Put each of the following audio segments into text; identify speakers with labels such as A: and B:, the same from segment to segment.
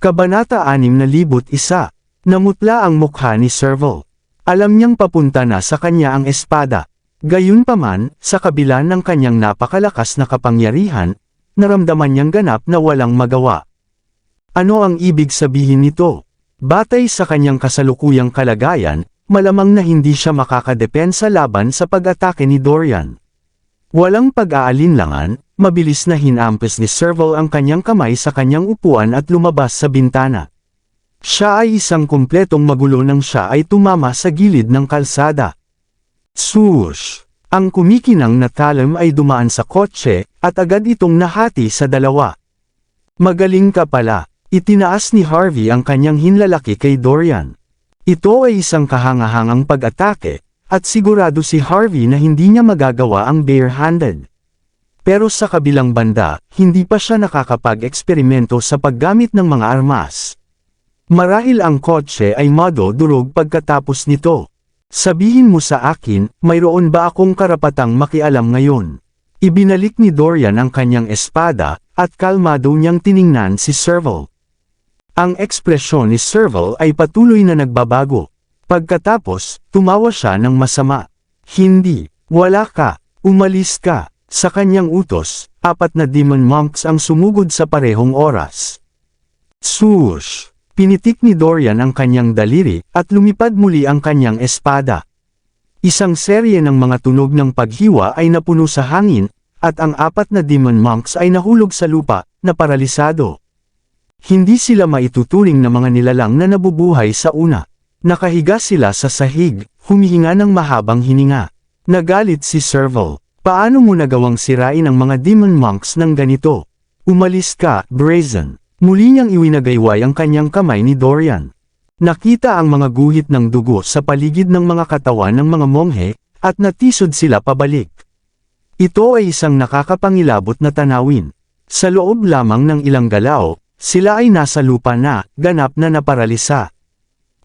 A: Kabanata 6,001. Namutla ang mukha ni Serval. Alam niyang papunta na sa kanya ang espada. Gayunpaman, sa kabila ng kanyang napakalakas na kapangyarihan, naramdaman niyang ganap na walang magawa. Ano ang ibig sabihin nito? Batay sa kanyang kasalukuyang kalagayan, malamang na hindi siya makakadepensa laban sa pag-atake ni Dorian. Walang pag-aalinlangan, mabilis na hinampas ni Serval ang kanyang kamay sa kanyang upuan at lumabas sa bintana. Siya ay isang kumpletong magulo nang siya ay tumama sa gilid ng kalsada. Swoosh! Ang kumikinang na talim ay dumaan sa kotse, at agad itong nahati sa dalawa. Magaling ka pala. Itinaas ni Harvey ang kanyang hinlalaki kay Dorian. Ito ay isang kahangahangang pag-atake, at sigurado si Harvey na hindi niya magagawa ang bare-handed. Pero sa kabilang banda, hindi pa siya nakakapag-eksperimento sa paggamit ng mga armas. Marahil ang kotse ay madudurog pagkatapos nito. Sabihin mo sa akin, mayroon ba akong karapatang makialam ngayon? Ibinalik ni Dorian ang kanyang espada, at kalmado niyang tiningnan si Serval. Ang ekspresyon ni Serval ay patuloy na nagbabago. Pagkatapos, tumawa siya ng masama. Hindi, wala ka, umalis ka. Sa kanyang utos, 4 na demon monks ang sumugod sa parehong oras. Swoosh! Pinitik ni Dorian ang kanyang daliri, at lumipad muli ang kanyang espada. Isang serye ng mga tunog ng paghiwa ay napuno sa hangin, at ang 4 na demon monks ay nahulog sa lupa, na paralisado. Hindi sila maituturing na mga nilalang na nabubuhay sa una. Nakahiga sila sa sahig, humihinga ng mahabang hininga. Nagalit si Serval. Paano mo nagawang sirain ang mga demon monks ng ganito? Umalis ka, Brazen. Muli niyang iwinagayway ang kanyang kamay ni Dorian. Nakita ang mga guhit ng dugo sa paligid ng mga katawan ng mga monghe, at natisod sila pabalik. Ito ay isang nakakapangilabot na tanawin. Sa loob lamang ng ilang galaw, sila ay nasa lupa na, ganap na naparalisa.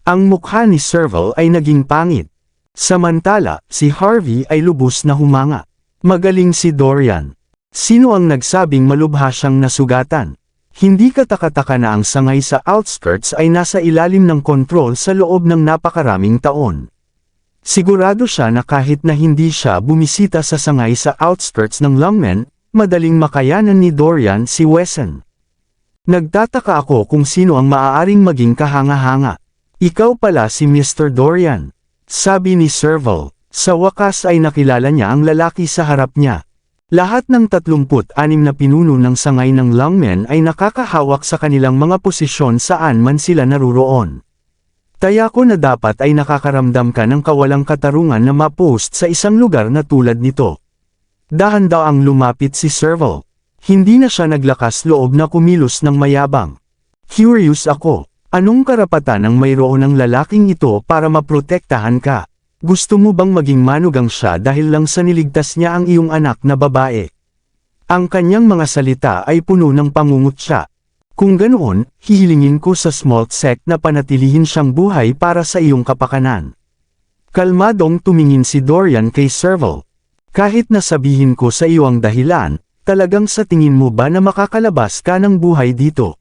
A: Ang mukha ni Serval ay naging pangit. Samantala, si Harvey ay lubos na humanga. Magaling si Dorian. Sino ang nagsabing malubha siyang nasugatan? Hindi katakataka na ang sangay sa outskirts ay nasa ilalim ng kontrol sa loob ng napakaraming taon. Sigurado siya na kahit na hindi siya bumisita sa sangay sa outskirts ng Lungmen, madaling makayanan ni Dorian si Wesen. Nagtataka ako kung sino ang maaaring maging kahanga-hanga. Ikaw pala si Mr. Dorian. Sabi ni Serval. Sa wakas ay nakilala niya ang lalaki sa harap niya. Lahat ng 36 na pinuno ng sangay ng Lungmen ay nakakahawak sa kanilang mga posisyon saan man sila naruroon. Taya ko na dapat ay nakakaramdam ka ng kawalang katarungan na ma-post sa isang lugar na tulad nito. Dahan-daang lumapit si Serval. Hindi na siya naglakas loob na kumilos ng mayabang. Curious ako. Anong karapatan ang mayroon ng lalaking ito para maprotektahan ka? Gusto mo bang maging manugang siya dahil lang sa niligtas niya ang iyong anak na babae? Ang kanyang mga salita ay puno ng pangungutya. Kung ganoon, hihilingin ko sa small sect na panatilihin siyang buhay para sa iyong kapakanan. Kalmadong tumingin si Dorian kay Serval. Kahit na sabihin ko sa iyo ang dahilan, talagang sa tingin mo ba na makakalabas ka ng buhay dito?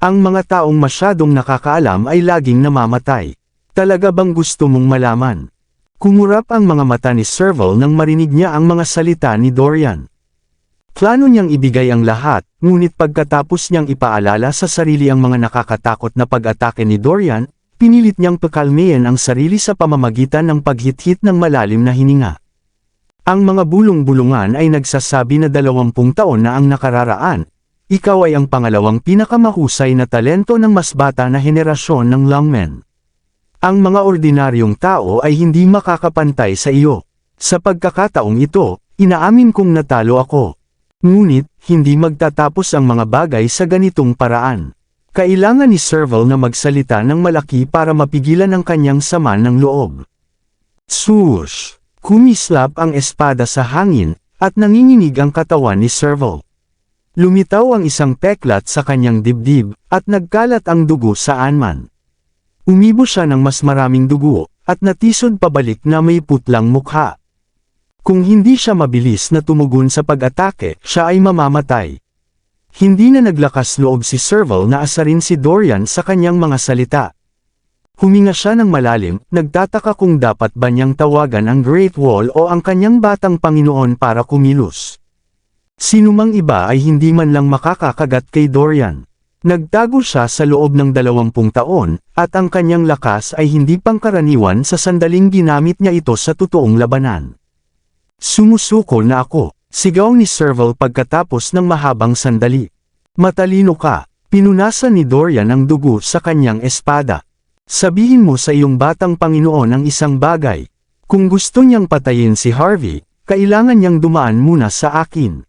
A: Ang mga taong masyadong nakakaalam ay laging namamatay. Talaga bang gusto mong malaman? Kumurap ang mga mata ni Serval nang marinig niya ang mga salita ni Dorian. Plano niyang ibigay ang lahat, ngunit pagkatapos niyang ipaalala sa sarili ang mga nakakatakot na pag-atake ni Dorian, pinilit niyang pakalmeyan ang sarili sa pamamagitan ng paghit-hit ng malalim na hininga. Ang mga bulong-bulungan ay nagsasabi na 20 taon na ang nakararaan. Ikaw ay ang pangalawang pinakamahusay na talento ng mas bata na henerasyon ng Lungmen. Ang mga ordinaryong tao ay hindi makakapantay sa iyo. Sa pagkakataong ito, inaamin kong natalo ako. Ngunit, hindi magtatapos ang mga bagay sa ganitong paraan. Kailangan ni Serval na magsalita ng malaki para mapigilan ang kanyang sama ng loob. Swoosh! Kumislap ang espada sa hangin, at nanginginig ang katawan ni Serval. Lumitaw ang isang peklat sa kanyang dibdib, at nagkalat ang dugo saan man. Umibo siya ng mas maraming dugo, at natisod pabalik na may putlang mukha. Kung hindi siya mabilis na tumugon sa pag-atake, siya ay mamamatay. Hindi na naglakas loob si Serval na asarin si Dorian sa kanyang mga salita. Huminga siya ng malalim, nagtataka kung dapat ba niyang tawagan ang Great Wall o ang kanyang batang Panginoon para kumilos. Sinumang iba ay hindi man lang makakakagat kay Dorian. Nagtago siya sa loob ng 20 taon, at ang kanyang lakas ay hindi pangkaraniwan sa sandaling ginamit niya ito sa totoong labanan. Sumusuko na ako, sigaw ni Serval pagkatapos ng mahabang sandali. Matalino ka, pinunasan ni Dorian ang dugo sa kanyang espada. Sabihin mo sa iyong batang Panginoon ang isang bagay. Kung gusto niyang patayin si Harvey, kailangan niyang dumaan muna sa akin.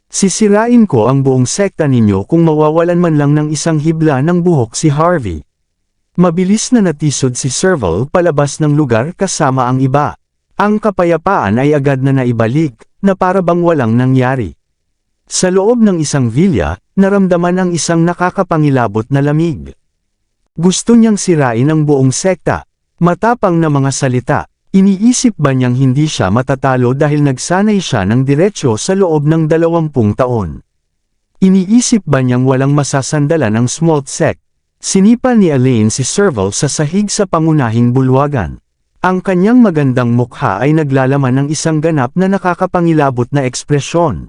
A: Sisirain ko ang buong sekta ninyo kung mawawalan man lang ng isang hibla ng buhok si Harvey. Mabilis na natisod si Serval palabas ng lugar kasama ang iba. Ang kapayapaan ay agad na naibalik, na para bang walang nangyari. Sa loob ng isang villa, naramdaman ang isang nakakapangilabot na lamig. Gusto niyang sirain ang buong sekta. Matapang na mga salita. Iniisip ba niyang hindi siya matatalo dahil nagsanay siya ng diretsyo sa loob ng 20 taon? Iniisip ba niyang walang masasandalan ang small sect? Sinipa ni Elaine si Serval sa sahig sa pangunahing bulwagan. Ang kanyang magandang mukha ay naglalaman ng isang ganap na nakakapangilabot na ekspresyon.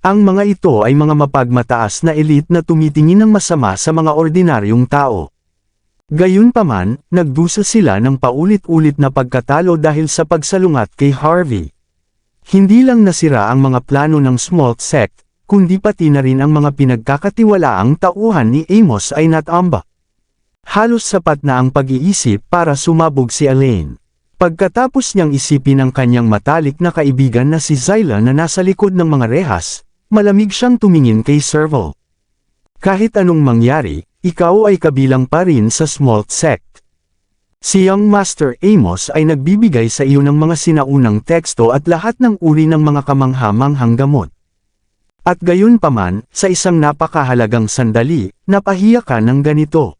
A: Ang mga ito ay mga mapagmataas na elite na tumitingin ng masama sa mga ordinaryong tao. Gayunpaman, nagdusa sila ng paulit-ulit na pagkatalo dahil sa pagsalungat kay Harvey. Hindi lang nasira ang mga plano ng small sect, kundi pati na rin ang mga pinagkakatiwalaang tauhan ni Amos ay natambak. Halos sapat na ang pag-iisip para sumabog si Elaine. Pagkatapos niyang isipin ang kanyang matalik na kaibigan na si Zyla na nasa likod ng mga rehas, malamig siyang tumingin kay Serval. Kahit anong mangyari, ikaw ay kabilang pa rin sa small sect. Si Young Master Amos ay nagbibigay sa iyo ng mga sinaunang teksto at lahat ng uri ng mga kamangha-manghang gamot. At gayon paman, sa isang napakahalagang sandali, napahiya ka ng ganito.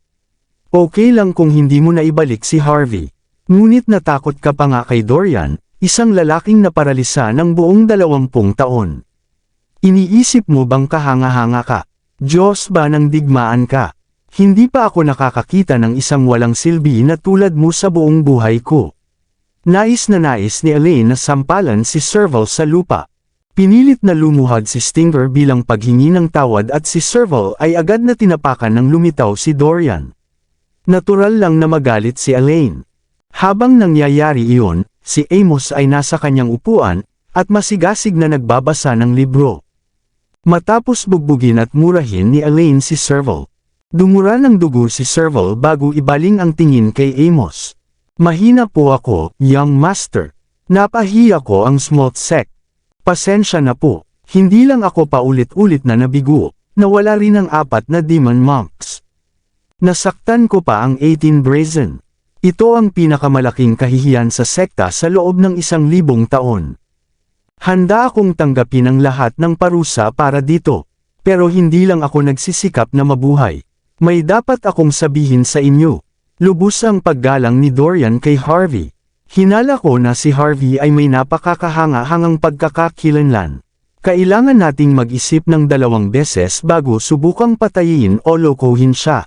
A: Okay lang kung hindi mo na ibalik si Harvey. Ngunit natakot ka pa nga kay Dorian, isang lalaking naparalisa ng buong 20 taon. Iniisip mo bang kahanga-hanga ka? Diyos ba ng digmaan ka? Hindi pa ako nakakakita ng isang walang silbi na tulad mo sa buong buhay ko. Nais ni Elaine na sampalan si Serval sa lupa. Pinilit na lumuhad si Stinger bilang paghingi ng tawad at si Serval ay agad na tinapakan ng lumitaw si Dorian. Natural lang na magalit si Elaine. Habang nangyayari iyon, si Amos ay nasa kanyang upuan, at masigasig na nagbabasa ng libro. Matapos bugbugin at murahin ni Elaine si Serval. Dumura ng dugo si Serval bago ibaling ang tingin kay Amos. Mahina po ako, young master. Napahiya ko ang small sect. Pasensya na po, hindi lang ako paulit-ulit na nabigo, nawala rin ang 4 na demon monks. Nasaktan ko pa ang 18 brazen. Ito ang pinakamalaking kahihiyan sa sekta sa loob ng 1,000 taon. Handa akong tanggapin ang lahat ng parusa para dito, pero hindi lang ako nagsisikap na mabuhay. May dapat akong sabihin sa inyo. Lubos ang paggalang ni Dorian kay Harvey. Hinala ko na si Harvey ay may napakakahanga-hangang pagkakakilanlan. Kailangan nating mag-isip ng 2 beses bago subukang patayin o lokohin siya.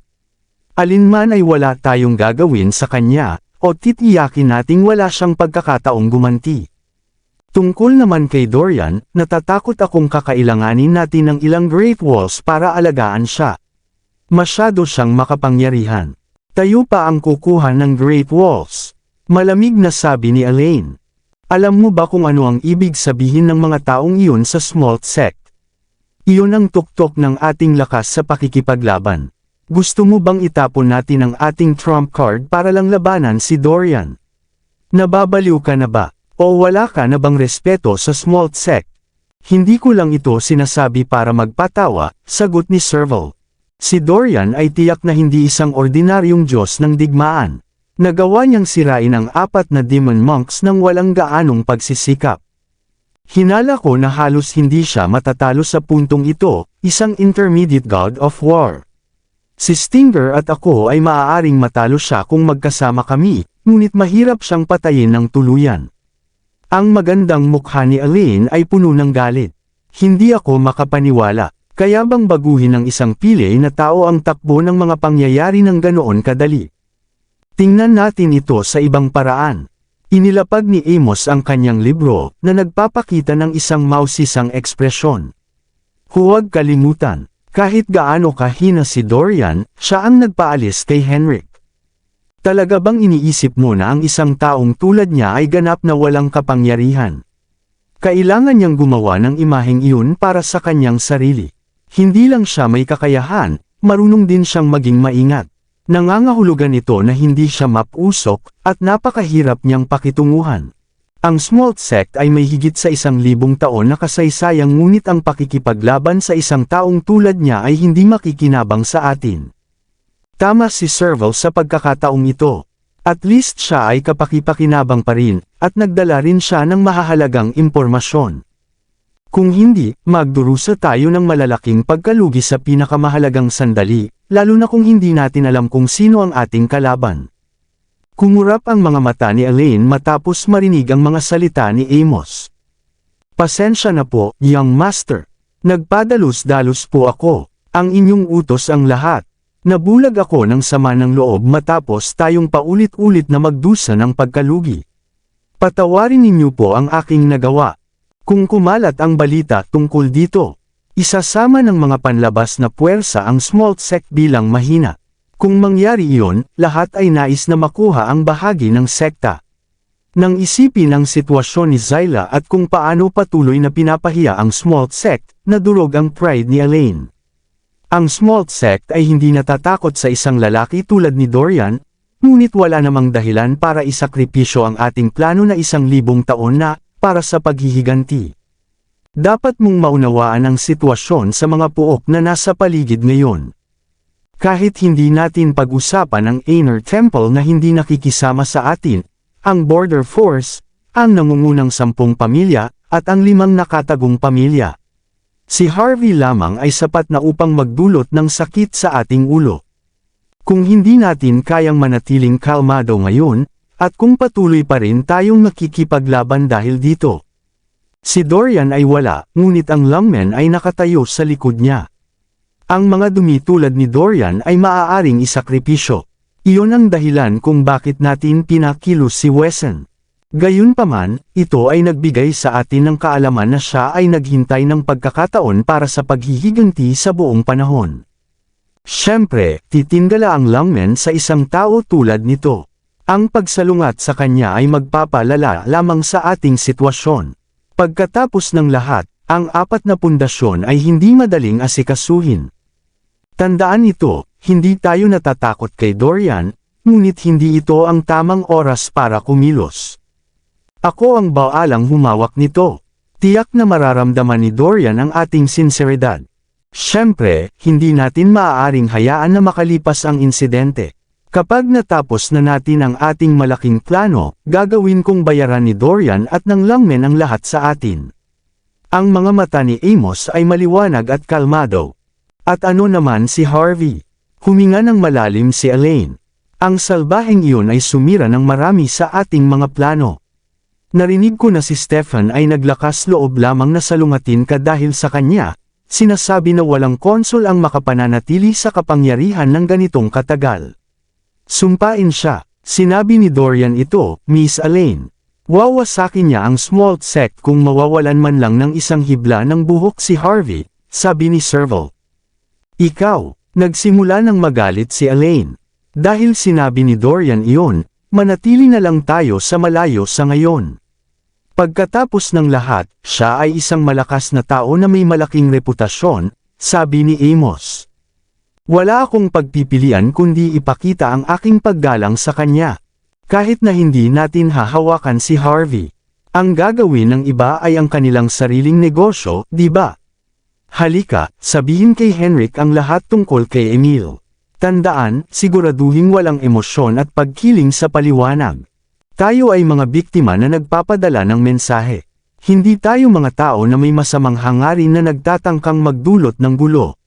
A: Alinman ay wala tayong gagawin sa kanya, o titiyakin nating wala siyang pagkakataong gumanti. Tungkol naman kay Dorian, natatakot akong kakailanganin natin ng ilang Great Walls para alagaan siya. Masyado siyang makapangyarihan. Tayo pa ang kukuha ng Great Walls. Malamig na sabi ni Elaine. Alam mo ba kung ano ang ibig sabihin ng mga taong iyon sa small sect? Iyon ang tuktok ng ating lakas sa pakikipaglaban. Gusto mo bang itapon natin ang ating trump card para lang labanan si Dorian? Nababaliw ka na ba? O wala ka na bang respeto sa small sect? Hindi ko lang ito sinasabi para magpatawa, sagot ni Serval. Si Dorian ay tiyak na hindi isang ordinaryong Diyos ng digmaan. Nagawa niyang sirain ang 4 na demon monks nang walang gaanong pagsisikap. Hinala ko na halos hindi siya matatalo sa puntong ito, isang intermediate god of war. Si Stinger at ako ay maaaring matalo siya kung magkasama kami, ngunit mahirap siyang patayin ng tuluyan. Ang magandang mukha ni Elaine ay puno ng galit. Hindi ako makapaniwala. Kaya bang baguhin ng isang pili na tao ang takbo ng mga pangyayari ng ganoon kadali? Tingnan natin ito sa ibang paraan. Inilapag ni Amos ang kanyang libro na nagpapakita ng isang mausisang ekspresyon. Huwag kalimutan, kahit gaano kahina si Dorian, siya ang nagpaalis kay Henrik. Talaga bang iniisip mo na ang isang taong tulad niya ay ganap na walang kapangyarihan? Kailangan niyang gumawa ng imaheng iyon para sa kanyang sarili. Hindi lang siya may kakayahan, marunong din siyang maging maingat. Nangangahulugan ito na hindi siya mapusok, at napakahirap niyang pakitunguhan. Ang Smolt Sect ay may higit sa 1,000 taon na kasaysayang, ngunit ang pakikipaglaban sa isang taong tulad niya ay hindi makikinabang sa atin. Tama si Serval sa pagkakataong ito. At least siya ay kapakipakinabang pa rin, at nagdala rin siya ng mahahalagang impormasyon. Kung hindi, magdurusa tayo ng malalaking pagkalugi sa pinakamahalagang sandali, lalo na kung hindi natin alam kung sino ang ating kalaban. Kumurap ang mga mata ni Elaine matapos marinig ang mga salita ni Amos. Pasensya na po, young master. Nagpadalos-dalos po ako. Ang inyong utos ang lahat. Nabulag ako ng sama ng loob matapos tayong paulit-ulit na magdusa ng pagkalugi. Patawarin ninyo po ang aking nagawa. Kung kumalat ang balita tungkol dito, isasama ng mga panlabas na puwersa ang Smolt Sect bilang mahina. Kung mangyari iyon, lahat ay nais na makuha ang bahagi ng sekta. Nang isipin ang sitwasyon ni Zyla at kung paano patuloy na pinapahiya ang Smolt Sect, nadurog ang pride ni Elaine. Ang Smolt Sect ay hindi natatakot sa isang lalaki tulad ni Dorian, ngunit wala namang dahilan para isakripisyo ang ating plano na 1,000 taon na, para sa paghihiganti. Dapat mong maunawaan ang sitwasyon sa mga puok na nasa paligid ngayon. Kahit hindi natin pag-usapan ang Inner Temple na hindi nakikisama sa atin, ang Border Force, ang nangungunang 10 pamilya, at ang 5 nakatagong pamilya. Si Harvey lamang ay sapat na upang magdulot ng sakit sa ating ulo. Kung hindi natin kayang manatiling kalmado ngayon, at kung patuloy pa rin tayong nakikipaglaban dahil dito. Si Dorian ay wala, ngunit ang lungmen ay nakatayo sa likod niya. Ang mga dumi tulad ni Dorian ay maaaring isakripisyo. Iyon ang dahilan kung bakit natin pinakilos si Wesson. Gayunpaman, ito ay nagbigay sa atin ng kaalaman na siya ay naghintay ng pagkakataon para sa paghihiganti sa buong panahon. Siyempre, titingala ang lungmen sa isang tao tulad nito. Ang pagsalungat sa kanya ay magpapalala lamang sa ating sitwasyon. Pagkatapos ng lahat, ang 4 na pundasyon ay hindi madaling asikasuhin. Tandaan ito, hindi tayo natatakot kay Dorian, ngunit hindi ito ang tamang oras para kumilos. Ako ang baalang humawak nito. Tiyak na mararamdaman ni Dorian ang ating sinseridad. Siyempre, hindi natin maaaring hayaan na makalipas ang insidente. Kapag natapos na natin ang ating malaking plano, gagawin kong bayaran ni Dorian at ng lungmen ang lahat sa atin. Ang mga mata ni Amos ay maliwanag at kalmado. At ano naman si Harvey? Huminga ng malalim si Elaine. Ang salbaheng iyon ay sumira ng marami sa ating mga plano. Narinig ko na si Stefan ay naglakas loob lamang na salungatin ka dahil sa kanya. Sinasabi na walang konsul ang makapananatili sa kapangyarihan ng ganitong katagal. Sumpain siya. Sinabi ni Dorian ito, Miss Elaine. Wawasakin niya ang Smolt Sect kung mawawalan man lang ng isang hibla ng buhok si Harvey, sabi ni Serval. Ikaw, nagsimula ng magalit si Elaine. Dahil sinabi ni Dorian iyon, manatili na lang tayo sa malayo sa ngayon. Pagkatapos ng lahat, siya ay isang malakas na tao na may malaking reputasyon, sabi ni Amos. Wala akong pagpipilian kundi ipakita ang aking paggalang sa kanya. Kahit na hindi natin hahawakan si Harvey. Ang gagawin ng iba ay ang kanilang sariling negosyo, di ba? Halika, sabihin kay Henrik ang lahat tungkol kay Emil. Tandaan, siguraduhin walang emosyon at pagkiling sa paliwanag. Tayo ay mga biktima na nagpapadala ng mensahe. Hindi tayo mga tao na may masamang hangarin na nagtatangkang magdulot ng gulo.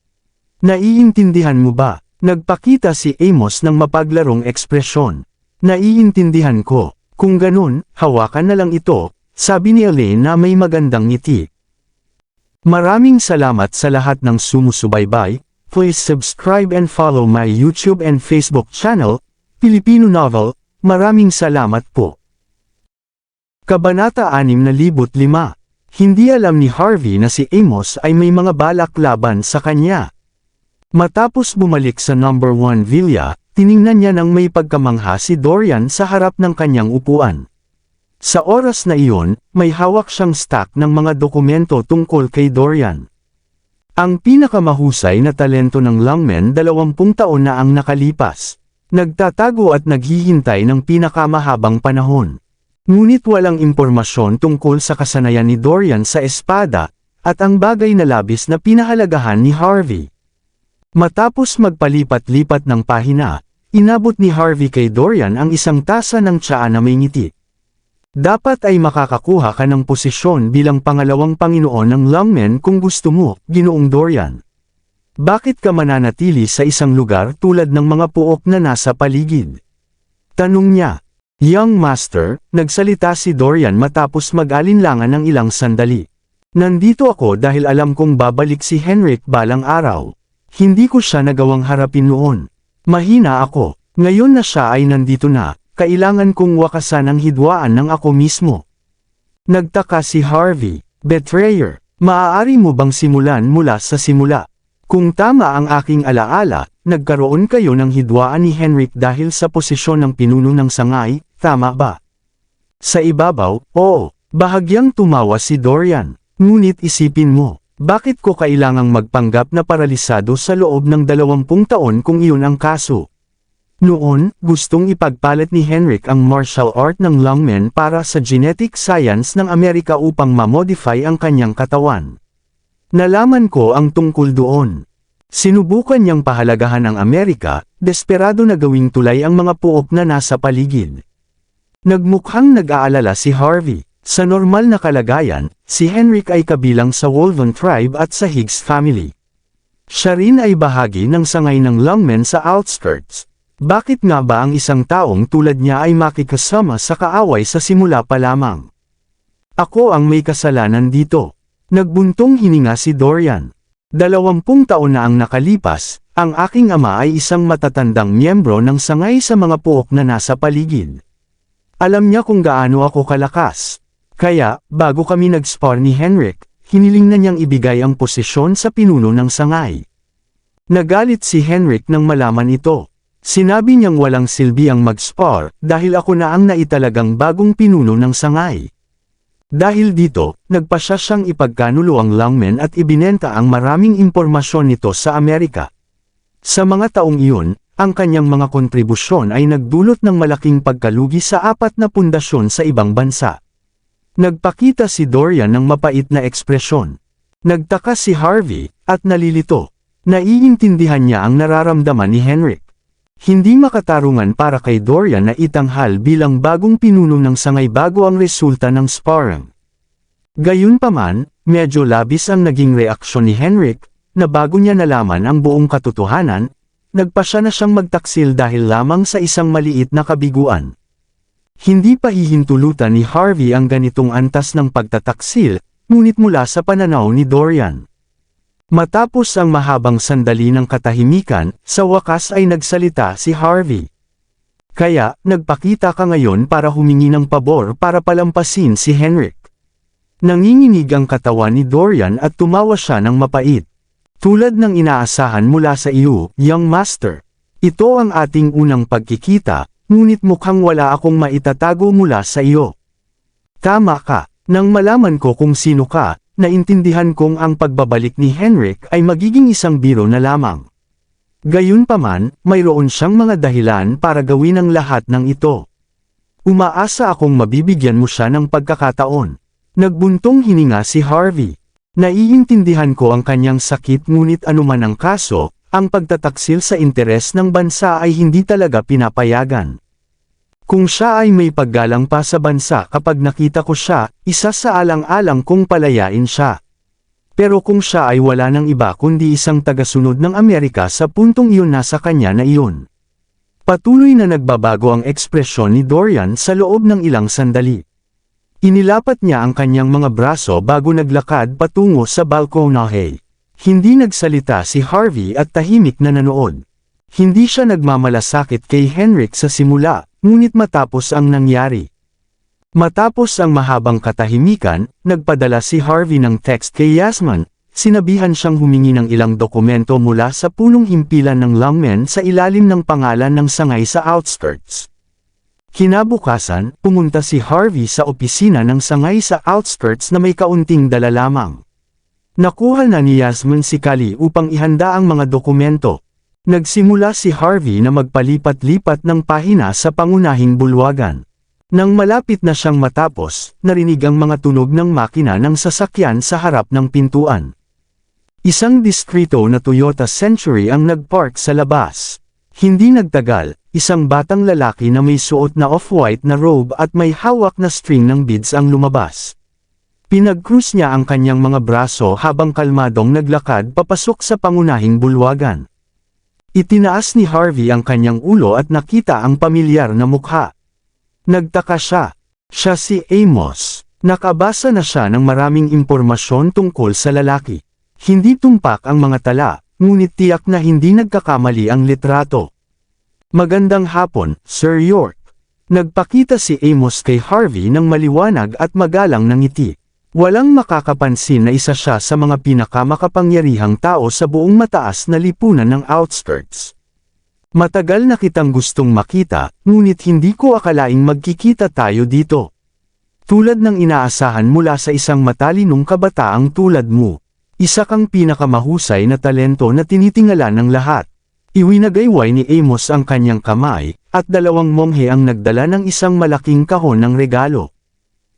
A: Naiintindihan mo ba? Nagpakita si Amos ng mapaglarong ekspresyon. Naiintindihan ko. Kung ganun, hawakan na lang ito, sabi ni Elaine na may magandang ngiti. Maraming salamat sa lahat ng sumusubaybay. Please subscribe and follow my YouTube and Facebook channel, Filipino Novel. Maraming salamat po. Kabanata 605. Hindi alam ni Harvey na si Amos ay may mga balak laban sa kanya. Matapos bumalik sa No. 1 Villa, tiningnan niya ng may pagkamangha si Dorian sa harap ng kanyang upuan. Sa oras na iyon, may hawak siyang stack ng mga dokumento tungkol kay Dorian. Ang pinakamahusay na talento ng Longman 20 taon na ang nakalipas. Nagtatago at naghihintay ng pinakamahabang panahon. Ngunit walang impormasyon tungkol sa kasanayan ni Dorian sa espada, at ang bagay na labis na pinahalagahan ni Harvey. Matapos magpalipat-lipat ng pahina, inabot ni Harvey kay Dorian ang isang tasa ng tsaa na may ngiti. Dapat ay makakakuha ka ng posisyon bilang pangalawang Panginoon ng Longmen kung gusto mo, Ginoong Dorian. Bakit ka mananatili sa isang lugar tulad ng mga puok na nasa paligid? Tanong niya. Young Master, nagsalita si Dorian matapos mag-alinlangan ng ilang sandali. Nandito ako dahil alam kong babalik si Henrik balang araw. Hindi ko siya nagawang harapin noon. Mahina ako. Ngayon na siya ay nandito na. Kailangan kong wakasan ang hidwaan ng ako mismo. Nagtaka si Harvey. Betrayer, maaari mo bang simulan mula sa simula? Kung tama ang aking alaala, nagkaroon kayo ng hidwaan ni Henrik dahil sa posisyon ng pinuno ng sangay, tama ba? Sa ibabaw, oo, bahagyang tumawa si Dorian. Ngunit isipin mo, bakit ko kailangang magpanggap na paralisado sa loob ng 20 taon kung iyon ang kaso? Noon, gustong ipagpalit ni Henrik ang martial art ng Longmen para sa genetic science ng Amerika upang ma-modify ang kanyang katawan. Nalaman ko ang tungkol doon. Sinubukan niyang pahalagahan ang Amerika, desperado na gawing tulay ang mga puok na nasa paligid. Nagmukhang nag-aalala si Harvey. Sa normal na kalagayan, si Henrik ay kabilang sa Wolven tribe at sa Higgs family. Siya rin ay bahagi ng sangay ng Longmen sa outskirts. Bakit nga ba ang isang taong tulad niya ay makikasama sa kaaway sa simula pa lamang? Ako ang may kasalanan dito. Nagbuntong hininga si Dorian. 20 taon na ang nakalipas, ang aking ama ay isang matatandang miyembro ng sangay sa mga puok na nasa paligid. Alam niya kung gaano ako kalakas. Kaya, bago kami nag-spar ni Henrik, hiniling na niyang ibigay ang posisyon sa pinuno ng sangay. Nagalit si Henrik nang malaman ito. Sinabi niyang walang silbi ang mag-spar dahil ako na ang naitalagang bagong pinuno ng sangay. Dahil dito, nagpasya siyang ipagkanulo ang Longmen at ibinenta ang maraming impormasyon nito sa Amerika. Sa mga taong iyon, ang kanyang mga kontribusyon ay nagdulot ng malaking pagkalugi sa 4 na pundasyon sa ibang bansa. Nagpakita si Dorian ng mapait na ekspresyon. Nagtaka si Harvey, at nalilito. Naiintindihan niya ang nararamdaman ni Henrik. Hindi makatarungan para kay Dorian na itanghal bilang bagong pinuno ng sangay bago ang resulta ng sparring. Gayunpaman, medyo labis ang naging reaksyon ni Henrik, na bago niya nalaman ang buong katotohanan, nagpasya na siyang magtaksil dahil lamang sa isang maliit na kabiguan. Hindi pa hihintulutan ni Harvey ang ganitong antas ng pagtataksil, ngunit mula sa pananaw ni Dorian. Matapos ang mahabang sandali ng katahimikan, sa wakas ay nagsalita si Harvey. Kaya, nagpakita ka ngayon para humingi ng pabor para palampasin si Henrik. Nanginginig ang katawan ni Dorian at tumawa siya ng mapait. Tulad ng inaasahan mula sa iyo, young master. Ito ang ating unang pagkikita, ngunit mukhang wala akong maitatago mula sa iyo. Tama ka, nang malaman ko kung sino ka, naintindihan kong ang pagbabalik ni Henrik ay magiging isang biro na lamang. Gayunpaman, mayroon siyang mga dahilan para gawin ang lahat ng ito. Umaasa akong mabibigyan mo siya ng pagkakataon. Nagbuntong hininga si Harvey. Naiintindihan ko ang kanyang sakit ngunit anuman ang kaso, ang pagtataksil sa interes ng bansa ay hindi talaga pinapayagan. Kung siya ay may paggalang pa sa bansa kapag nakita ko siya, isa sa alang-alang kong palayain siya. Pero kung siya ay wala ng iba kundi isang tagasunod ng Amerika sa puntong iyon nasa kanya na iyon. Patuloy na nagbabago ang ekspresyon ni Dorian sa loob ng ilang sandali. Inilapat niya ang kanyang mga braso bago naglakad patungo sa balkonahe. Hindi nagsalita si Harvey at tahimik na nanood. Hindi siya nagmamalasakit kay Henrik sa simula, ngunit matapos ang nangyari. Matapos ang mahabang katahimikan, nagpadala si Harvey ng text kay Yasmin, sinabihan siyang humingi ng ilang dokumento mula sa punong himpilan ng lungmen sa ilalim ng pangalan ng sangay sa outskirts. Kinabukasan, pumunta si Harvey sa opisina ng sangay sa outskirts na may kaunting dala lamang. Nakuha na ni Yasmin si Kali upang ihanda ang mga dokumento. Nagsimula si Harvey na magpalipat-lipat ng pahina sa pangunahing bulwagan. Nang malapit na siyang matapos, narinig ang mga tunog ng makina ng sasakyan sa harap ng pintuan. Isang distrito na Toyota Century ang nagpark sa labas. Hindi nagtagal, isang batang lalaki na may suot na off-white na robe at may hawak na string ng beads ang lumabas. Pinag-cruise niya ang kanyang mga braso habang kalmadong naglakad papasok sa pangunahing bulwagan. Itinaas ni Harvey ang kanyang ulo at nakita ang pamilyar na mukha. Nagtaka siya. Siya si Amos. Nakabasa na siya ng maraming impormasyon tungkol sa lalaki. Hindi tumpak ang mga tala, ngunit tiyak na hindi nagkakamali ang litrato. Magandang hapon, Sir York. Nagpakita si Amos kay Harvey ng maliwanag at magalang na ngiti. Walang makakapansin na isa siya sa mga pinakamakapangyarihang tao sa buong mataas na lipunan ng outskirts. Matagal na kitang gustong makita, ngunit hindi ko akalaing magkikita tayo dito. Tulad ng inaasahan mula sa isang matalinong kabataang tulad mo. Isa kang pinakamahusay na talento na tinitingala ng lahat. Iwinagayway ni Amos ang kanyang kamay, at dalawang monghe ang nagdala ng isang malaking kahon ng regalo.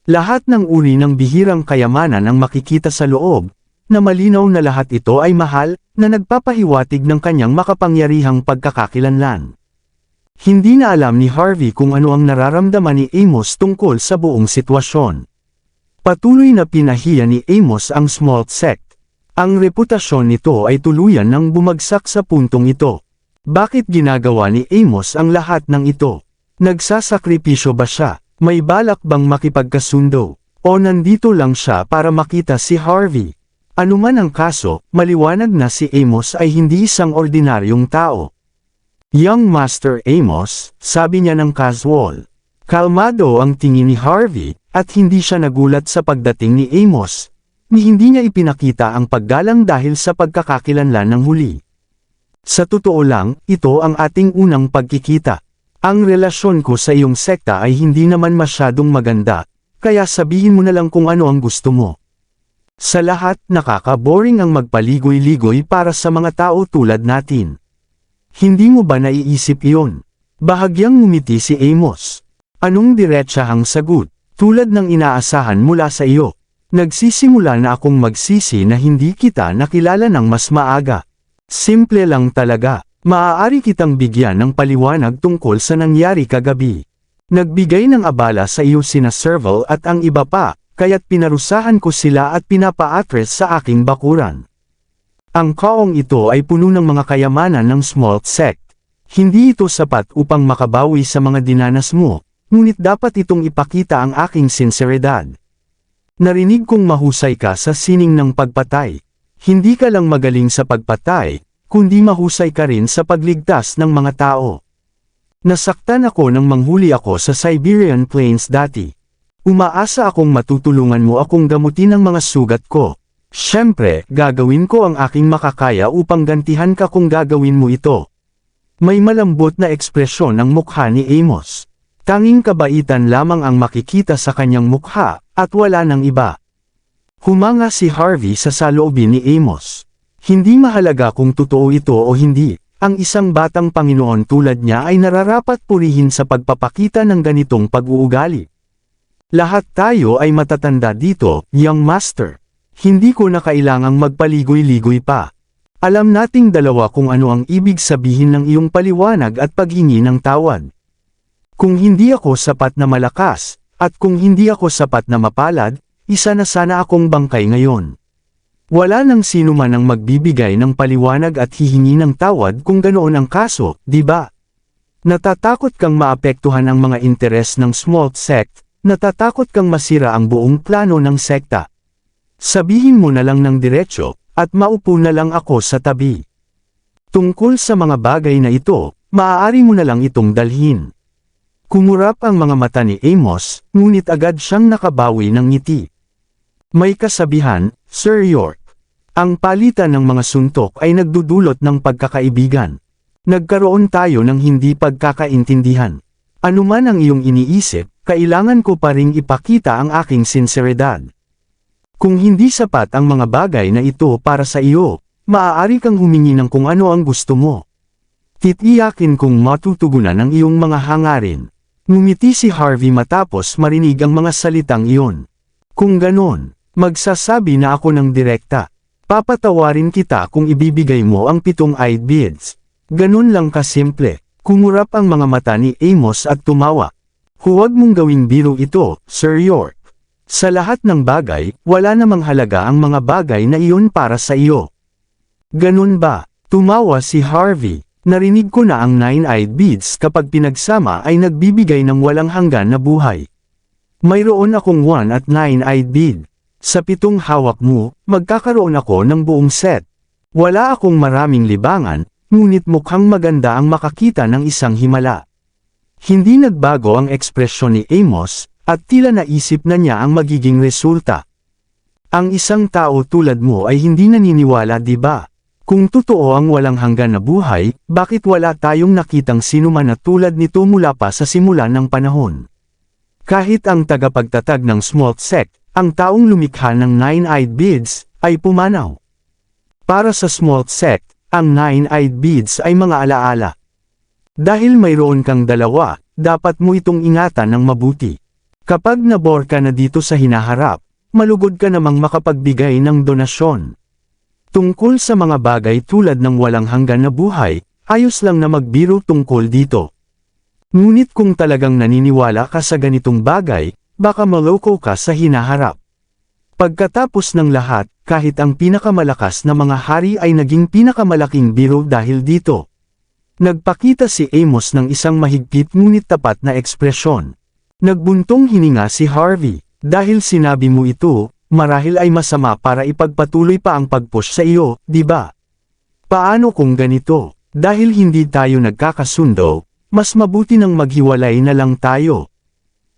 A: Lahat ng uri ng bihirang kayamanan ang makikita sa loob, na malinaw na lahat ito ay mahal, na nagpapahiwatig ng kanyang makapangyarihang pagkakakilanlan. Hindi na alam ni Harvey kung ano ang nararamdaman ni Amos tungkol sa buong sitwasyon. Patuloy na pinahiya ni Amos ang Smalt Sect. Ang reputasyon nito ay tuluyan nang bumagsak sa puntong ito. Bakit ginagawa ni Amos ang lahat ng ito? Nagsasakripisyo ba siya? May balak bang makipagkasundo? O nandito lang siya para makita si Harvey? Anuman ang kaso, maliwanag na si Amos ay hindi isang ordinaryong tao. Young Master Amos, sabi niya ng casual. Kalmado ang tingin ni Harvey, at hindi siya nagulat sa pagdating ni Amos. Ni hindi niya ipinakita ang paggalang dahil sa pagkakakilanlan ng huli. Sa totoo lang, ito ang ating unang pagkikita. Ang relasyon ko sa iyong sekta ay hindi naman masyadong maganda, kaya sabihin mo na lang kung ano ang gusto mo. Sa lahat, nakaka-boring ang magpaligoy-ligoy para sa mga tao tulad natin. Hindi mo ba naiisip iyon? Bahagyang ngumiti si Amos. Anong diretsahang sagot? Tulad ng inaasahan mula sa iyo. Nagsisimula na akong magsisi na hindi kita nakilala ng mas maaga. Simple lang talaga. Maaari kitang bigyan ng paliwanag tungkol sa nangyari kagabi. Nagbigay ng abala sa iyo sina Serval at ang iba pa, kaya't pinarusahan ko sila at pinapa-atres sa aking bakuran. Ang kaong ito ay puno ng mga kayamanan ng Smalt Sect. Hindi ito sapat upang makabawi sa mga dinanas mo, ngunit dapat itong ipakita ang aking sinseridad. Narinig kong mahusay ka sa sining ng pagpatay. Hindi ka lang magaling sa pagpatay, kundi mahusay ka rin sa pagligtas ng mga tao. Nasaktan ako nang manghuli ako sa Siberian Plains dati. Umaasa akong matutulungan mo akong gamutin ang mga sugat ko. Siyempre, gagawin ko ang aking makakaya upang gantihan ka kung gagawin mo ito. May malambot na ekspresyon ang mukha ni Amos. Tanging kabaitan lamang ang makikita sa kanyang mukha, at wala nang iba. Humanga si Harvey sa saloobin ni Amos. Hindi mahalaga kung totoo ito o hindi, ang isang batang Panginoon tulad niya ay nararapat purihin sa pagpapakita ng ganitong pag-uugali. Lahat tayo ay matatanda dito, young master. Hindi ko na kailangang magpaligoy-ligoy pa. Alam nating dalawa kung ano ang ibig sabihin ng iyong paliwanag at paghingi ng tawad. Kung hindi ako sapat na malakas, at kung hindi ako sapat na mapalad, isa na sana akong bangkay ngayon. Wala nang sino man ang magbibigay ng paliwanag at hihingi ng tawad kung ganoon ang kaso, di ba? Natatakot kang maapektuhan ang mga interes ng Smalt Sect, Natatakot kang masira ang buong plano ng sekta. Sabihin mo na lang ng diretsyo, at maupo na lang ako sa tabi. Tungkol sa mga bagay na ito, maaari mo na lang itong dalhin. Kumurap ang mga mata ni Amos, ngunit agad siyang nakabawi ng ngiti. May kasabihan, Sir York. Ang palitan ng mga suntok ay nagdudulot ng pagkakaibigan. Nagkaroon tayo ng hindi pagkakaintindihan. Anuman ang iyong iniisip, kailangan ko pa ring ipakita ang aking sinseridad. Kung hindi sapat ang mga bagay na ito para sa iyo, maaari kang humingi ng kung ano ang gusto mo. Titiyakin kong matutugunan ang iyong mga hangarin. Ngumiti si Harvey matapos marinig ang mga salitang iyon. Kung ganon, magsasabi na ako ng direkta. Papatawarin kita kung ibibigay mo ang 7-eyed beads. Ganon lang kasimple. Kumurap ang mga mata ni Amos at tumawa. Huwag mong gawing biro ito, Sir York. Sa lahat ng bagay, wala namang halaga ang mga bagay na iyon para sa iyo. Ganun ba? Tumawa si Harvey. Narinig ko na ang 9-eyed beads kapag pinagsama ay nagbibigay ng walang hanggan na buhay. Mayroon akong 1 at 9-eyed bead. Sa 7 hawak mo, magkakaroon ako ng buong set. Wala akong maraming libangan, ngunit mukhang maganda ang makakita ng isang himala. Hindi nagbago ang ekspresyon ni Amos, at tila naisip na niya ang magiging resulta. Ang isang tao tulad mo ay hindi naniniwala, di ba? Kung totoo ang walang hanggan na buhay, bakit wala tayong nakitang sinuman na tulad nito mula pa sa simula ng panahon? Kahit ang tagapagtatag ng Smalt Sect, ang taong lumikha ng 9-eyed beads, ay pumanaw. Para sa Smalt Sect, ang 9-eyed beads ay mga alaala. Dahil mayroon kang dalawa, dapat mo itong ingatan ng mabuti. Kapag nabore ka na dito sa hinaharap, malugod ka namang makapagbigay ng donasyon. Tungkol sa mga bagay tulad ng walang hanggan na buhay, ayos lang na magbiro tungkol dito. Ngunit kung talagang naniniwala ka sa ganitong bagay, baka maloko ka sa hinaharap. Pagkatapos ng lahat, kahit ang pinakamalakas na mga hari ay naging pinakamalaking biro dahil dito. Nagpakita si Amos ng isang mahigpit ngunit tapat na ekspresyon. Nagbuntong hininga si Harvey, dahil sinabi mo ito, marahil ay masama para ipagpatuloy pa ang pag-push sa iyo, di ba? Paano kung ganito? Dahil hindi tayo nagkakasundo, mas mabuti nang maghiwalay na lang tayo.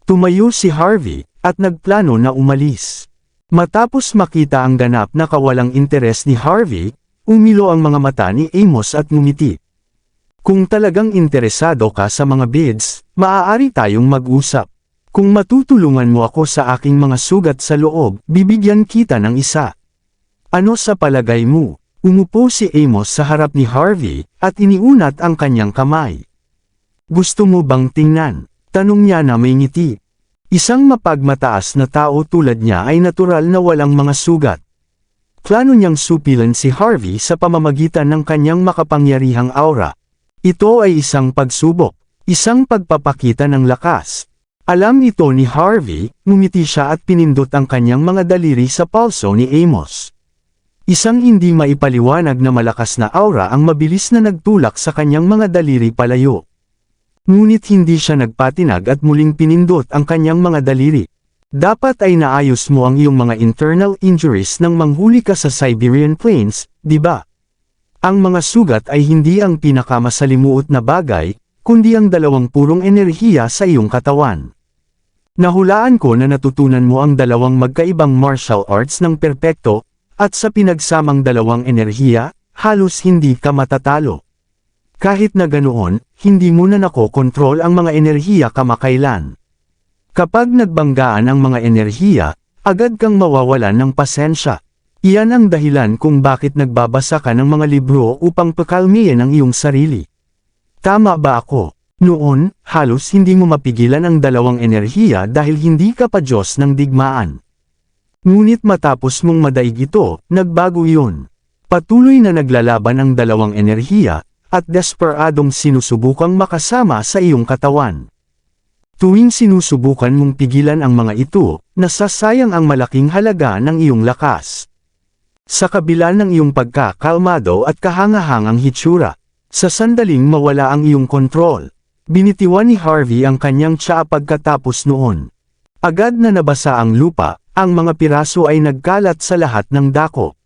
A: Tumayo si Harvey, at nagplano na umalis. Matapos makita ang ganap na kawalang interes ni Harvey, umilo ang mga mata ni Amos at ngumiti. Kung talagang interesado ka sa mga bids, maaari tayong mag-usap. Kung matutulungan mo ako sa aking mga sugat sa loob, bibigyan kita ng isa. Ano sa palagay mo? Umupo si Amos sa harap ni Harvey, at iniunat ang kanyang kamay. Gusto mo bang tingnan? Tanong niya na may ngiti. Isang mapagmataas na tao tulad niya ay natural na walang mga sugat. Plano niyang supilan si Harvey sa pamamagitan ng kanyang makapangyarihang aura. Ito ay isang pagsubok, isang pagpapakita ng lakas. Alam ito ni Harvey, ngumiti siya at pinindot ang kanyang mga daliri sa palso ni Amos. Isang hindi maipaliwanag na malakas na aura ang mabilis na nagtulak sa kanyang mga daliri palayo. Ngunit hindi siya nagpatinag at muling pinindot ang kanyang mga daliri. Dapat ay naayos mo ang iyong mga internal injuries nang manghuli ka sa Siberian Plains, di ba? Ang mga sugat ay hindi ang pinakamasalimuot na bagay, kundi ang dalawang purong enerhiya sa iyong katawan. Nahulaan ko na natutunan mo ang dalawang magkaibang martial arts ng perpekto, at sa pinagsamang dalawang enerhiya, halos hindi ka matatalo. Kahit na ganoon, hindi mo na nakokontrol ang mga enerhiya kamakailan. Kapag nagbanggaan ang mga enerhiya, agad kang mawawalan ng pasensya. Iyan ang dahilan kung bakit nagbabasa ka ng mga libro upang pakalmihin ang iyong sarili. Tama ba ako? Noon, halos hindi mo mapigilan ang dalawang enerhiya dahil hindi ka pa Diyos ng digmaan. Ngunit matapos mong madaig ito, nagbago iyon. Patuloy na naglalaban ang dalawang enerhiya, at desperadong sinusubukang makasama sa iyong katawan. Tuwing sinusubukan mong pigilan ang mga ito, nasasayang ang malaking halaga ng iyong lakas. Sa kabila ng iyong pagkakalmado at kahangahangang hitsura, sa sandaling mawala ang iyong kontrol. Binitiwan ni Harvey ang kanyang tsaa pagkatapos noon. Agad na nabasa ang lupa, ang mga piraso ay nagkalat sa lahat ng dako.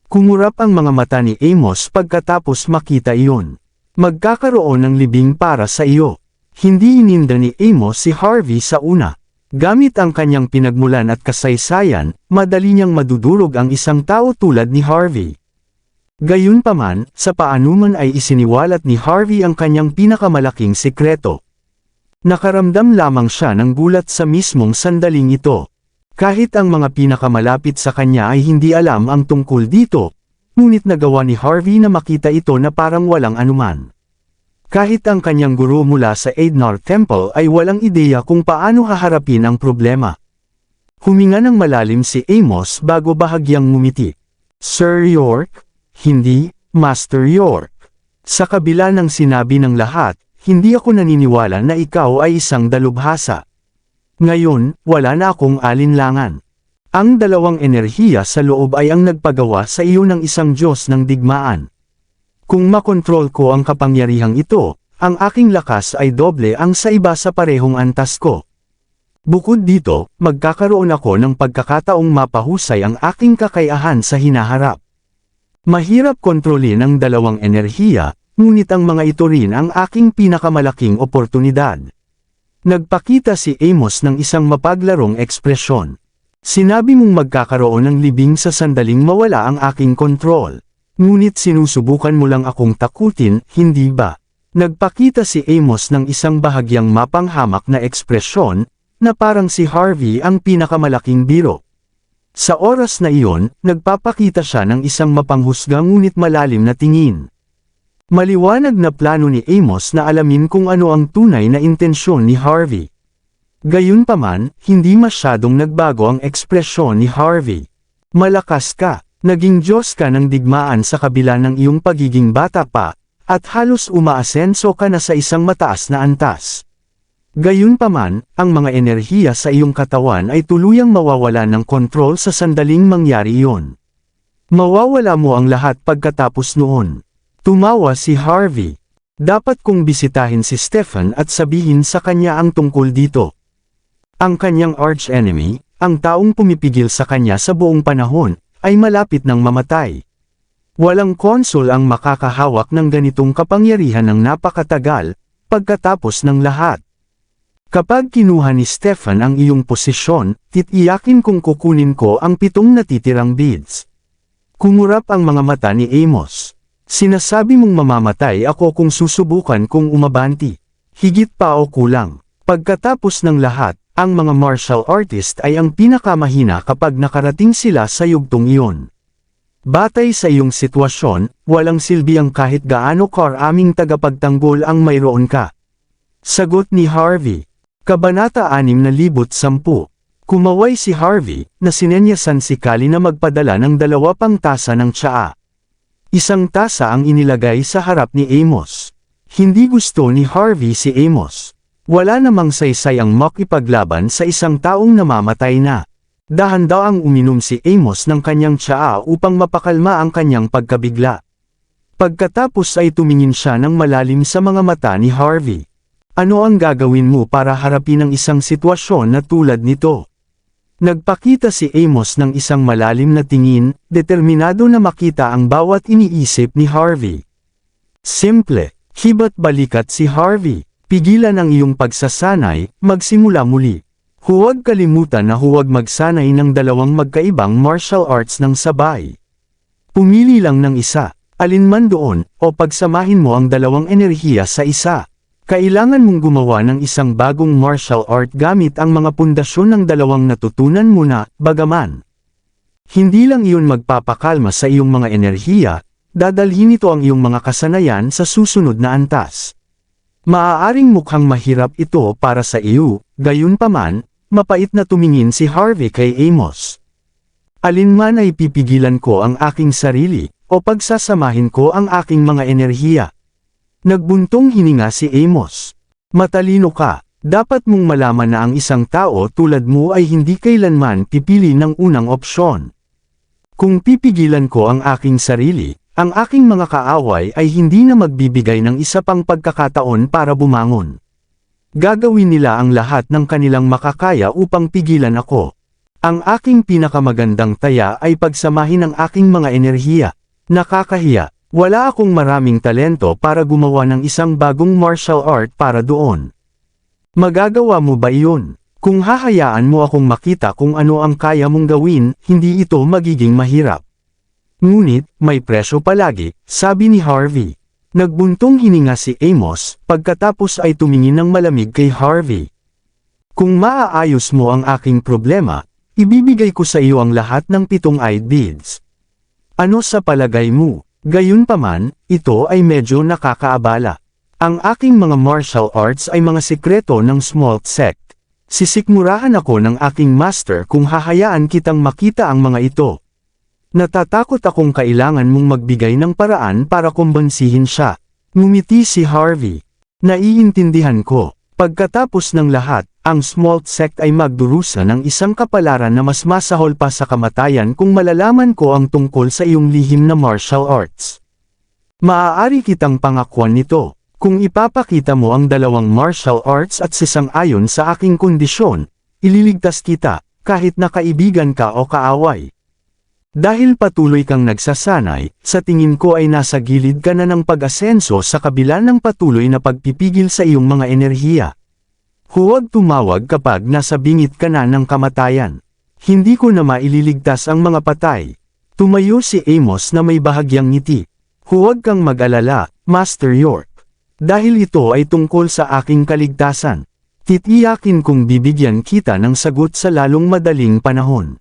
A: Kumurap ang mga mata ni Amos pagkatapos makita iyon. Magkakaroon ng libing para sa iyo. Hindi ininda ni Amos si Harvey sa una. Gamit ang kanyang pinagmulan at kasaysayan, madali niyang madudurog ang isang tao tulad ni Harvey. Gayunpaman, sa paanuman ay isiniwalat ni Harvey ang kanyang pinakamalaking sikreto. Nakaramdam lamang siya ng gulat sa mismong sandaling ito. Kahit ang mga pinakamalapit sa kanya ay hindi alam ang tungkol dito, ngunit nagawa ni Harvey na makita ito na parang walang anuman. Kahit ang kanyang guro mula sa Aidnar Temple ay walang ideya kung paano haharapin ang problema. Huminga ng malalim si Amos bago bahagyang ngumiti. Sir York? Hindi, Master York. Sa kabila ng sinabi ng lahat, hindi ako naniniwala na ikaw ay isang dalubhasa. Ngayon, wala na akong alinlangan. Ang dalawang enerhiya sa loob ay ang nagpagawa sa iyo ng isang Diyos ng digmaan. Kung makontrol ko ang kapangyarihang ito, ang aking lakas ay doble ang sa iba sa parehong antas ko. Bukod dito, magkakaroon ako ng pagkakataong mapahusay ang aking kakayahan sa hinaharap. Mahirap kontrolin ang dalawang enerhiya, ngunit ang mga ito rin ang aking pinakamalaking oportunidad. Nagpakita si Amos ng isang mapaglarong ekspresyon. Sinabi mong magkakaroon ng libing sa sandaling mawala ang aking kontrol. Ngunit sinusubukan mo lang akong takutin, hindi ba? Nagpakita si Amos ng isang bahagyang mapanghamak na ekspresyon, na parang si Harvey ang pinakamalaking biro. Sa oras na iyon, nagpapakita siya ng isang mapanghusga ngunit malalim na tingin. Maliwanag na plano ni Amos na alamin kung ano ang tunay na intensyon ni Harvey. Gayunpaman, hindi masyadong nagbago ang ekspresyon ni Harvey. Malakas ka, naging Diyos ka ng digmaan sa kabila ng iyong pagiging bata pa, at halos umaasenso ka na sa isang mataas na antas. Gayunpaman, ang mga enerhiya sa iyong katawan ay tuluyang mawawalan ng kontrol sa sandaling mangyari iyon. Mawawala mo ang lahat pagkatapos noon. Tumawa si Harvey. Dapat kong bisitahin si Stefan at sabihin sa kanya ang tungkol dito. Ang kanyang arch-enemy, ang taong pumipigil sa kanya sa buong panahon, ay malapit ng mamatay. Walang konsul ang makakahawak ng ganitong kapangyarihan ng napakatagal, pagkatapos ng lahat. Kapag kinuha ni Stefan ang iyong posisyon, titiyakin kong kukunin ko ang 7 natitirang beads. Kumurap ang mga mata ni Amos. Sinasabi mong mamamatay ako kung susubukan kong umabanti. Higit pa o kulang. Pagkatapos ng lahat, ang mga martial artist ay ang pinakamahina kapag nakarating sila sa yugtong iyon. Batay sa iyong sitwasyon, walang silbi ang kahit gaano karaming tagapagtanggol ang mayroon ka. Sagot ni Harvey. Kabanata 610. Kumaway si Harvey, na sinenyasan si Kali na magpadala ng 2 pang tasa ng tsaa. Isang tasa ang inilagay sa harap ni Amos. Hindi gusto ni Harvey si Amos. Wala namang saysay ang makipaglaban sa isang taong namamatay na. Dahan daw ang uminom si Amos ng kanyang tsaa upang mapakalma ang kanyang pagkabigla. Pagkatapos ay tumingin siya ng malalim sa mga mata ni Harvey. Ano ang gagawin mo para harapin ang isang sitwasyon na tulad nito? Nagpakita si Amos ng isang malalim na tingin, determinado na makita ang bawat iniisip ni Harvey. Simple, hiba't balikat si Harvey. Pigilan ang iyong pagsasanay, magsimula muli. Huwag kalimutan na huwag magsanay ng 2 magkaibang martial arts ng sabay. Pumili lang ng isa, alinman doon, o pagsamahin mo ang 2 enerhiya sa isa. Kailangan mong gumawa ng isang bagong martial art gamit ang mga pundasyon ng 2 natutunan mo na, bagaman. Hindi lang iyon magpapakalma sa iyong mga enerhiya, dadalhin ito ang iyong mga kasanayan sa susunod na antas. Maaaring mukhang mahirap ito para sa iyo, gayunpaman, mapait na tumingin si Harvey kay Amos. Alinman ay pipigilan ko ang aking sarili, o pagsasamahin ko ang aking mga enerhiya. Nagbuntong hininga si Amos. Matalino ka, dapat mong malaman na ang isang tao tulad mo ay hindi kailanman pipili ng unang opsyon. Kung pipigilan ko ang aking sarili, ang aking mga kaaway ay hindi na magbibigay ng isa pang pagkakataon para bumangon. Gagawin nila ang lahat ng kanilang makakaya upang pigilan ako. Ang aking pinakamagandang taya ay pagsamahin ang aking mga enerhiya. Nakakahiya, wala akong maraming talento para gumawa ng isang bagong martial art para doon. Magagawa mo ba iyon? Kung hahayaan mo akong makita kung ano ang kaya mong gawin, hindi ito magiging mahirap. Ngunit, may presyo palagi, sabi ni Harvey. Nagbuntong hininga si Amos, pagkatapos ay tumingin ng malamig kay Harvey. Kung maaayos mo ang aking problema, ibibigay ko sa iyo ang lahat ng 7-eyed beads. Ano sa palagay mo? Gayunpaman, ito ay medyo nakakaabala. Ang aking mga martial arts ay mga sikreto ng small sect. Sisikmurahan ako ng aking master kung hahayaan kitang makita ang mga ito. Natatakot akong kailangan mong magbigay ng paraan para kumbansihin siya. Ngumiti si Harvey. Naiintindihan ko. Pagkatapos ng lahat, ang small sect ay magdurusa ng isang kapalaran na mas masahol pa sa kamatayan kung malalaman ko ang tungkol sa iyong lihim na martial arts. Maaari kitang pangakwan nito. Kung ipapakita mo ang 2 martial arts at sisang-ayon sa aking kondisyon, ililigtas kita, kahit na kaibigan ka o kaaway. Dahil patuloy kang nagsasanay, sa tingin ko ay nasa gilid ka na ng pag-asenso sa kabila ng patuloy na pagpipigil sa iyong mga enerhiya. Huwag tumawag kapag nasa bingit ka na ng kamatayan. Hindi ko na maililigtas ang mga patay. Tumayo si Amos na may bahagyang ngiti. Huwag kang mag-alala, Master York. Dahil ito ay tungkol sa aking kaligtasan. Titiyakin kong bibigyan kita ng sagot sa lalong madaling panahon.